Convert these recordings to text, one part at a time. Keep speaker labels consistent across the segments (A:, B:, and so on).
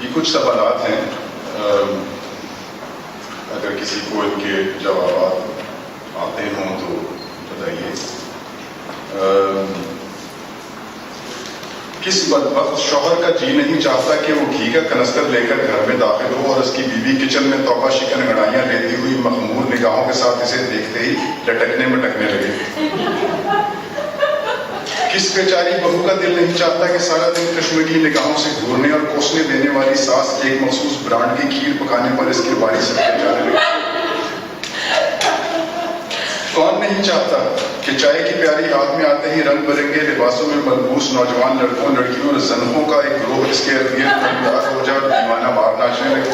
A: یہ کچھ سوالات ہیں، اگر کسی کو ان کے جوابات آتے ہوں تو بتائیے۔ کس بدبخت شوہر کا جی نہیں چاہتا کہ وہ گھی کا کنستر لے کر گھر میں داخل ہو اور اس کی بیوی کچن میں توبہ شکن گڑائیاں لیتی ہوئی مخمور نگاہوں کے ساتھ اسے دیکھتے ہی لٹکنے مٹکنے لگے؟ کس بیچاری بہو کا دل نہیں چاہتا کہ سارا دن کشمیری نگاہوں سے گھورنے اور کوسنے دینے والی ساس ایک مخصوص برانڈ کی کھیر پکانے پر اس کی باری سے جانے لگے؟ کون نہیں چاہتا کہ چائے کی پیاری ہاتھ میں آتے ہی رنگ برنگے لباسوں میں ملبوس نوجوان لڑکوں لڑکیوں اور زنخوں کا ایک گروہ اس کے ارد گرد مندار ہو جائے اور دیوانہ وار ناچنے لگے؟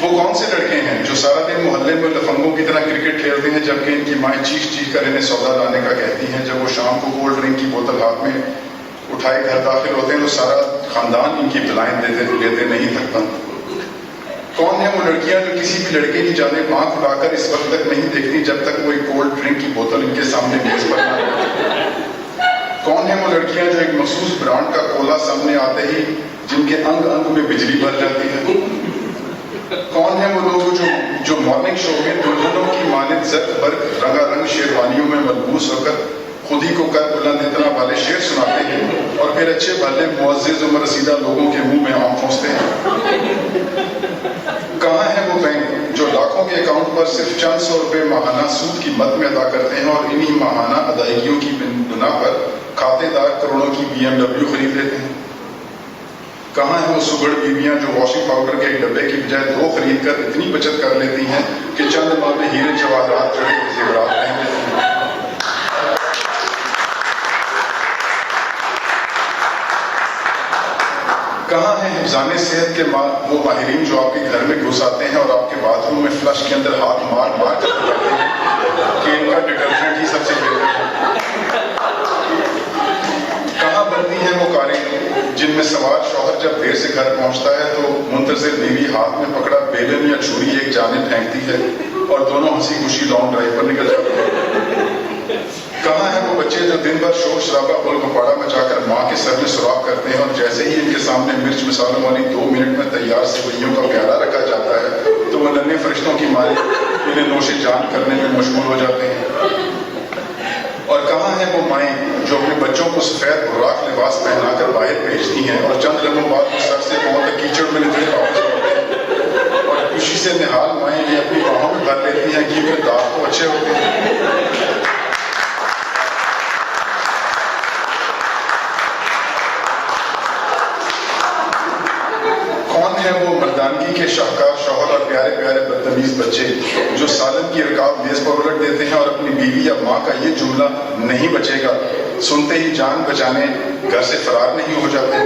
A: وہ کون سے لڑکے ہیں جو سارا دن محلے میں لفنگوں کی طرح کرکٹ کھیلتے ہیں جبکہ ان کی مائیں چیخ چیخ کر انہیں سودا لانے کا کہتی ہیں؟ جب وہ شام کو کولڈ ڈرنک کی بوتل ہاتھ میں اٹھائے گھر داخل ہوتے ہیں تو سارا خاندان ان کی بلائیں لیتے نہیں تھکتا؟ کون ہے وہ لڑکیاں جو کسی بھی لڑکے کی جانب آنکھ اٹھا کر اس وقت تک نہیں دیکھتی جب تک وہ ایک کولڈ ڈرنک کی بوتل ان کے سامنے میز پر نہ رکھے؟ کون ہے وہ لڑکیاں جو ایک مخصوص برانڈ کا کولا سامنے آتے ہی جن کے انگ انگ میں بجلی بھر جاتی ہے؟ کون ہے وہ لوگ جو مارننگ شو میں دلہنوں کی مانند زرد برق رنگا رنگ شیروانیوں میں ملبوس ہو کر خود ہی کو کر بلند اتنا والے شعر سناتے ہیں اور پھر اچھے بھلے معزز و رسیدہ لوگوں کے منہ میں آم ٹھونستے ہیں؟ کہاں ہے وہ بینک جو لاکھوں کے اکاؤنٹ پر صرف چند سو روپے ماہانہ سود کی مد میں ادا کرتے ہیں اور انہی ماہانہ ادائیگیوں کی بنا پر کھاتے دار کروڑوں کی BMW خرید لیتے ہیں؟ کہاں ہیں وہ سگڑ بیویاں جو واشنگ پاؤڈر کے ایک ڈبے کی بجائے 2 خرید کر اتنی بچت کر لیتی ہیں کہ چند ماہ میں ہیرے جواہرات جڑے زیورات پہن لیتی ہیں؟ کہاں ہیں حفظان صحت کے وہ ماہرین جو آپ کے گھر میں گھس آتے ہیں اور آپ کے باتھ روم میں فلش کے اندر ہاتھ مار مار کر بتاتے ہیں کہ ان کا ڈٹرجنٹ ہی سب سے بہتر ہے؟ کہاں بنتی ہیں وہ کاریں جن میں سوار شوہر جب دیر سے گھر پہنچتا ہے تو منتظر بیوی ہاتھ میں پکڑا بیلن یا چھری ایک جانب پھینکتی ہے اور دونوں ہنسی خوشی لانگ ڈرائیو پر نکل جاتے ہیں؟ کہاں ہیں وہ بچے جو دن بھر شور شرابہ بول گپاڑا مچا کر ماں کے سر میں سوراخ کرتے ہیں اور جیسے ہی ان کے سامنے مرچ مسالوں والی 2 منٹ میں تیار سوئیوں کا پیالہ رکھا جاتا ہے تو وہ ننھے فرشتوں کی ماری انہیں نوش جان کرنے میں مشغول ہو جاتے ہیں؟ اور کہاں ہیں وہ مائیں جو اپنے بچوں کو سفید براق لباس پہنا کر باہر بھیجتی ہیں اور چند لمحوں بعد سر سے پاؤں تک کیچڑ میں نکل واپس لوٹتے ہیں؟ اور خوشی سے نہال مائیں یہ اپنی باہوں میں بھر لیتی ہیں کہ ان داغ تو اچھے ہوتے ہیں؟ کون ہے وہ مردانگی کے شاہکار شوہر اور پیارے پیارے بدتمیز بچے جو سالن کی رکاب میز پر الٹ دیتے ہیں اور اپنی بیوی یا ماں کا یہ جملہ نہیں بچے گا سنتے ہی جان بچانے گھر سے فرار نہیں ہو جاتے؟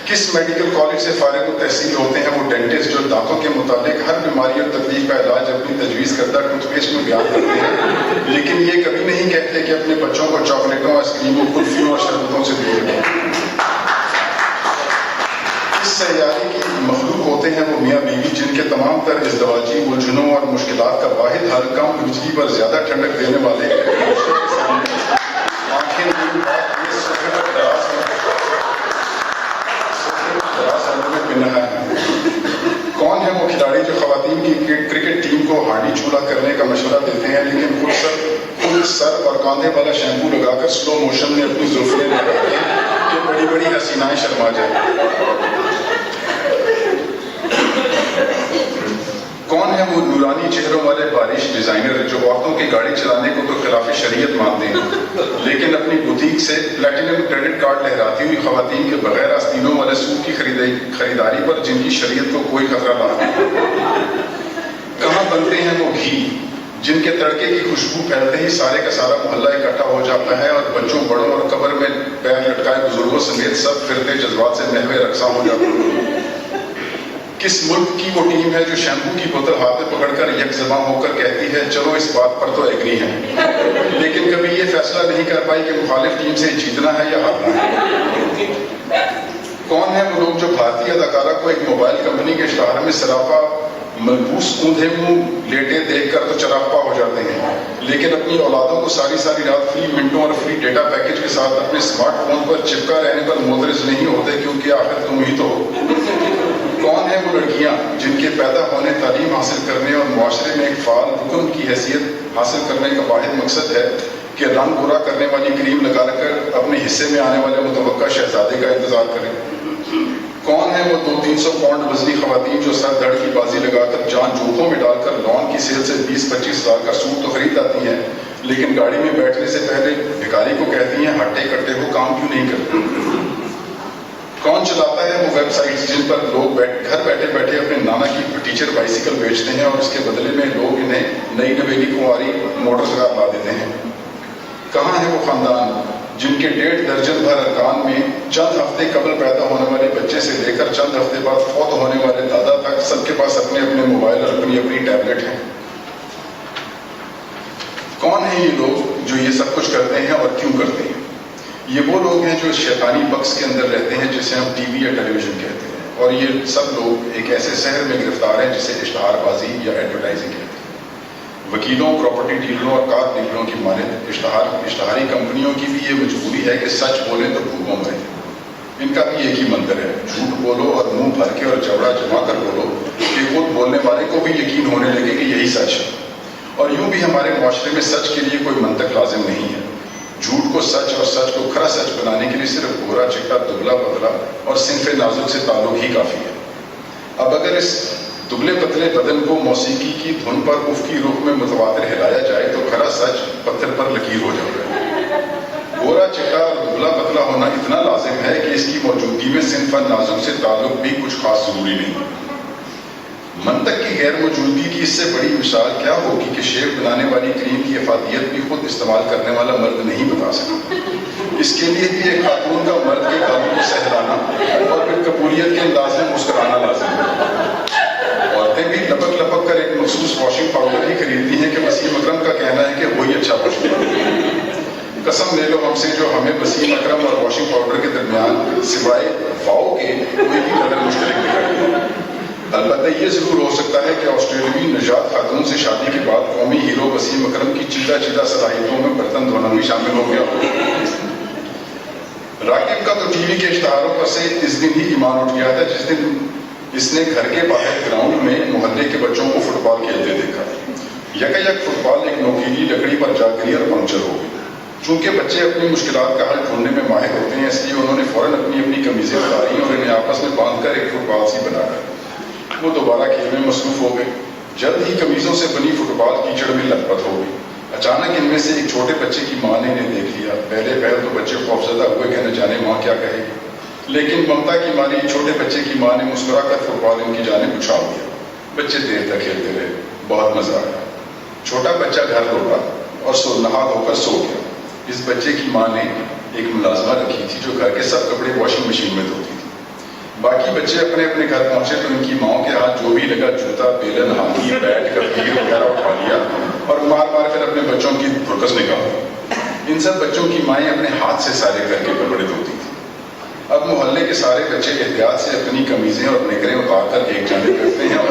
A: کس میڈیکل کالج سے فارغ التحصیل ہوتے ہیں وہ ڈینٹسٹ جو دانتوں کے متعلق ہر بیماری اور تکلیف کا علاج اپنی تجویز کردہ ٹوتھ پیسٹ میں بیان کرتے ہیں لیکن یہ کبھی نہیں کہتے کہ اپنے بچوں کو چاکلیٹوں آئس کریموں کلفیوں اور شربتوں سے دور رکھیں؟ اس سیارے کی مخلوق ہوتے ہیں وہ میاں بیوی جن کے تمام تر ازدواجی الجھنوں اور مشکلات کا واحد حل کم بجلی پر زیادہ ٹھنڈک دینے والے کون ہے وہ کھلاڑی جو خواتین کی کرکٹ ٹیم کو ہانڈی چولہا کرنے کا مشورہ دیتے ہیں لیکن خود سر اور کاندھے والا شیمپو لگا کر سلو موشن میں اپنی زلفیں لگاتے ہیں کہ بڑی بڑی حسینائیں شرما جائیں؟ کون ہے وہ نورانی چہروں والے بارش ڈیزائنر جو عورتوں کی گاڑی چلانے کو تو خلاف شریعت مانتے ہیں لیکن اپنی بوتیک سے پلیٹینم کریڈٹ کارڈ لہراتی ہوئی خواتین کے بغیر آستینوں والے سوٹ کی خریداری پر جن کی شریعت کو کوئی خطرہ نہ ہو؟ کہاں بنتے ہیں وہ گھی جن کے تڑکے کی خوشبو پھیلتے ہی سارے کا سارا محلہ اکٹھا ہو جاتا ہے اور بچوں بڑوں اور قبر میں پیر لٹکائے بزرگوں سمیت سب پھرتے جذبات سے محو رقصاں ہو جاتے ہیں؟ کس ملک کی وہ ٹیم ہے جو شیمپو کی بوتل ہاتھ میں پکڑ کر یک زباں ہو کر کہتی ہے چلو اس بات پر تو ایگری ہے لیکن کبھی یہ فیصلہ نہیں کر پائی کہ مخالف ٹیم سے جیتنا ہے یا ہارنا ہے؟ کون ہے وہ لوگ جو بھارتی اداکارہ کو ایک موبائل کمپنی کے اشتہار میں سراپا ملبوس اوندھے منہ لیٹے دیکھ کر تو چراپا ہو جاتے ہیں لیکن اپنی اولادوں کو ساری رات فری منٹوں اور فری ڈیٹا پیکج کے ساتھ اپنے اسمارٹ فون پر چپکا رہنے پر معترض نہیں ہوتے، کیونکہ آخر تم ہی تو ہو۔ کون ہیں وہ لڑکیاں جن کے پیدا ہونے، تعلیم حاصل کرنے اور معاشرے میں ایک فعال رکن کی حیثیت حاصل کرنے کا واحد مقصد ہے کہ رنگ برا کرنے والی کریم لگا کر اپنے حصے میں آنے والے متوقع شہزادے کا انتظار کریں؟ کون ہیں وہ 200-300 پاؤنڈ وزنی خواتین جو سر دھڑ کی بازی لگا کر جان جوخوں میں ڈال کر لون کی سیل سے 20-25 ہزار کا سوٹ تو خرید آتی ہیں، لیکن گاڑی میں بیٹھنے سے پہلے بھکاری کو کہتی ہیں ہٹے کٹے ہو کام کیوں نہیں کرتے؟ کون چلاتا ہے وہ ویب سائٹس جن پر لوگ گھر بیٹھے بیٹھے اپنے نانا کی ٹیچر بائسیکل بیچتے ہیں اور اس کے بدلے میں لوگ انہیں نئی نویلی کنواری موٹر کار لا دیتے ہیں؟ کہاں ہے وہ خاندان جن کے 1.5 درجن بھر ارکان میں چند ہفتے قبل پیدا ہونے والے بچے سے لے کر چند ہفتے بعد فوت ہونے والے دادا تک سب کے پاس اپنے اپنے موبائل اور اپنی ٹیبلٹ ہیں؟ کون ہیں یہ لوگ جو یہ سب کچھ کرتے ہیں اور کیوں کرتے ہیں؟ یہ وہ لوگ ہیں جو شیطانی بکس کے اندر رہتے ہیں جسے ہم ٹی وی یا ٹیلی ویژن کہتے ہیں، اور یہ سب لوگ ایک ایسے شہر میں گرفتار ہیں جسے اشتہار بازی یا ایڈورٹائزنگ کہتے ہیں۔ وکیلوں، پراپرٹی ڈیلروں اور کار ڈیلروں کی مانند اشتہاری کمپنیوں کی بھی یہ مجبوری ہے کہ سچ بولیں تو بھوکوں مریں۔ ان کا بھی ایک ہی منتر ہے، جھوٹ بولو اور منہ بھر کے اور جبڑا جما کر بولو کہ خود بولنے والے کو بھی یقین ہونے لگے کہ یہی سچ ہے۔ اور یوں بھی ہمارے معاشرے میں سچ کے لیے کوئی منطق لازم نہیں ہے۔ جھوٹ کو سچ اور سچ کو کھرا سچ بنانے کے لیے صرف گورا چٹا، دبلا پتلا اور صنف نازک سے تعلق ہی کافی ہے۔ اب اگر اس دبلے پتلے بدن کو موسیقی کی دھن پر افقی رخ میں متواتر ہلایا جائے تو کھرا سچ پتھر پر لکیر ہو جاتا ہے۔ گورا چٹا اور دبلا پتلا ہونا اتنا لازم ہے کہ اس کی موجودگی میں صنف نازک سے تعلق بھی کچھ خاص ضروری نہیں۔ منطق کی غیر موجودگی کی اس سے بڑی مثال کیا ہوگی کہ شیو بنانے والی کریم کی افادیت بھی خود استعمال کرنے والا مرد نہیں بتا سکتا۔ اس کے لیے بھی ایک خاتون کا مرد کے قابل کو سہلانا اور پھر قبولیت کے انداز میں مسکرانا لازم ہے۔ عورتیں بھی لپک لپک کر ایک مخصوص واشنگ پاؤڈر ہی خریدتی ہیں کہ وسیم اکرم کا کہنا ہے کہ وہی اچھا واشنگ پاؤڈر۔ قسم لے لو ہم سے جو ہمیں وسیم اکرم اور واشنگ پاؤڈر کے درمیان سوائے واؤ کے کوئی بھی قدر مشترک دکھائی۔ البتہ یہ ضرور ہو سکتا ہے کہ آسٹریلوی نژاد خاتون سے شادی کے بعد قومی ہیرو وسیم اکرم کی چیدہ صلاحیتوں میں برتن دھونا بھی شامل ہو گیا ہو۔ راکب کا تو ٹی وی کے اشتہاروں پر سے اس دن ہی ایمان اٹھ گیا تھا جس دن اس نے گھر کے باہر گراؤنڈ میں محلے کے بچوں کو فٹ بال کھیلتے دیکھا۔ یک فٹ بال ایک نوکیلی لکڑی پر جا گری اور پنکچر ہو گئی۔ چونکہ بچے اپنی مشکلات کا حل ڈھونڈنے میں ماہر ہوتے ہیں، اس لیے انہوں نے فوراً اپنی کمیزیں اتاری اور انہیں آپس میں باندھ کر ایک فٹ بال سی بنایا۔ وہ دوبارہ کھیل میں مصروف ہو گئے۔ جلد ہی کمیزوں سے بنی فٹ بال کیچڑ میں لت پت ہو گئی۔ اچانک ان میں سے ایک چھوٹے بچے کی ماں نے انہیں دیکھ لیا۔ پہلے تو بچے خوفزدہ ہوئے کہ نہ جانے ماں کیا کہے گی، لیکن ممتا کی ماری چھوٹے بچے کی ماں نے مسکرا کر فٹ بال ان کی جانب اچھال دیا۔ بچے دیر تک کھیلتے رہے، بہت مزہ آیا۔ چھوٹا بچہ گھر لوٹا اور نہا دھو کر سو گیا۔ اس بچے کی ماں نے ایک ملازمہ رکھی تھی جو گھر کے سب کپڑے واشنگ مشین میں دھوتی تھی۔ باقی بچے اپنے اپنے گھر پہنچے تو ان کی ماؤں کے ہاتھ جو بھی لگا جوتا، بیلن، ہاتھی، بیٹ، کبیر وغیرہ اٹھا لیا اور مار کر اپنے بچوں کی برکس نکالی۔ ان سب بچوں کی مائیں اپنے ہاتھ سے سارے گھر کے کپڑے دھوتی تھی۔ اب محلے کے سارے بچے احتیاط سے اپنی کمیزیں اور نکریں اتار کر ایک جانے کرتے ہیں اور